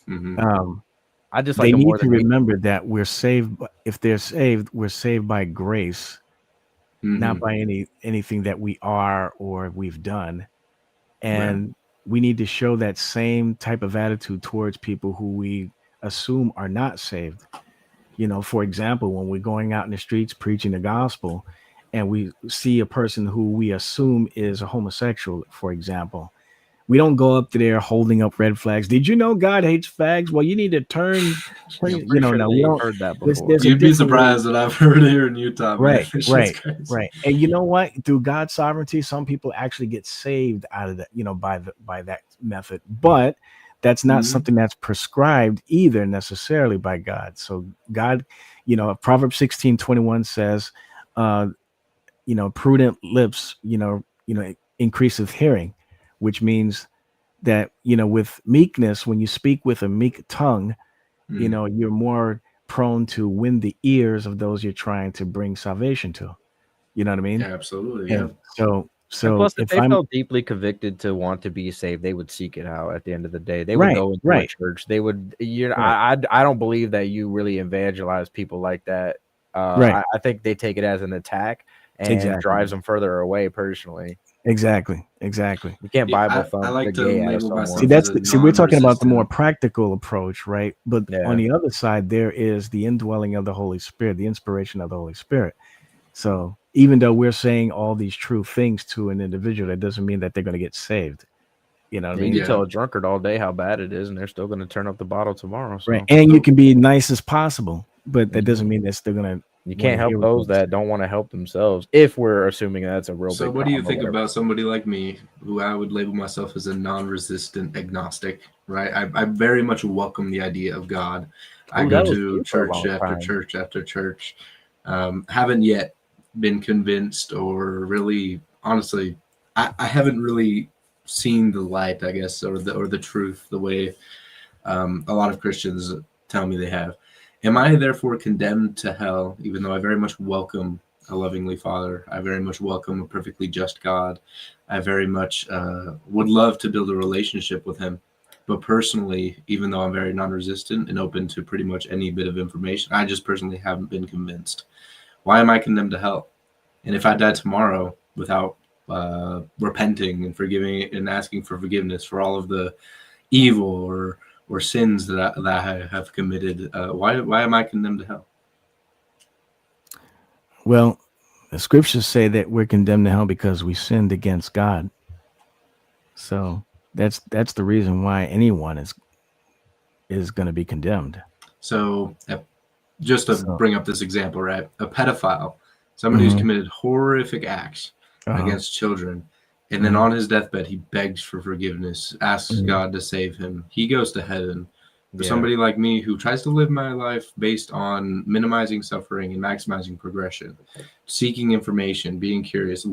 Hmm. Um, I just like they the need more to than me. remember that we're saved. If they're saved, we're saved by grace, not Hmm. by anything that we are or we've done. Right. And we need to show that same type of attitude towards people who we assume are not saved. For example, when we're going out in the streets preaching the gospel and we see a person who we assume is a homosexual, for example, we don't go up to there holding up red flags. Did you know God hates fags? Well, you need to I'm pretty sure no, we they've don't. heard that There's before. a You'd be different way. surprised that I've heard it here in Utah, man. Right, This shit's right, crazy. right. And you know what? Through God's sovereignty, some people actually get saved out of that, by that method. But that's not Hmm. something that's prescribed either necessarily by God. So God, Proverbs 16:21 says, uh, prudent lips, increaseth hearing, which means that, with meekness, when you speak with a meek tongue, Hmm. you're more prone to win the ears of those you're trying to bring salvation to. You know what I mean? Yeah, absolutely. Yeah. And so And so plus, if if they I'm felt deeply convicted to want to be saved, they would seek it out. At the end of the day, they would right, go into a right, church. They would. right, I don't believe that you really evangelize people like that. right. I think they take it as an attack and Exactly. drives them further away. Personally, Exactly. Exactly. you can't Yeah, Bible I thump the like to gay out of label See, someone. myself as a we're talking about the more non-resistant. practical approach, right? But on Yeah. the other side, there is the indwelling of the Holy Spirit, the inspiration of the Holy Spirit. So even though we're saying all these true things to an individual, that doesn't mean that they're going to get saved. You know what I Yeah, you mean? can Yeah. tell a drunkard all day how bad it is, and they're still going to turn up the bottle tomorrow. Right. So And you So can be nice as possible, but that doesn't mhm. mean they're still going to You want can't to help hear what you those have to that say. don't want to help themselves. If we're assuming that's a real so big what do you problem or think whatever. about somebody like me, who I would label myself as a non-resistant agnostic? Right. I very much welcome the idea of God. I Oh, go that was to you for a church long after time. church after church. Haven't yet been convinced, or really, honestly, I haven't really seen the light, I guess, or the truth the way a lot of Christians tell me they have. Am I therefore condemned to hell, even though I very much welcome a lovingly Father? I very much welcome a perfectly just God. I very much would love to build a relationship with Him. But personally, even though I'm very non resistant and open to pretty much any bit of information, I just personally haven't been convinced. Why am I condemned to hell? And if I die tomorrow without repenting and forgiving and asking for forgiveness for all of the evil or sins that I have committed, why am I condemned to hell? Well, the scriptures say that we're condemned to hell because we sinned against God. So that's the reason why anyone is going to be condemned. So just to So, bring up this example, right? A pedophile, somebody who's mhm, committed horrific acts uh-huh, against children, and then mhm, on his deathbed he begs for forgiveness, asks mhm. God to save him. He goes to heaven. For Yeah. somebody like me who tries to live my life based on minimizing suffering and maximizing progression, seeking information, being curious,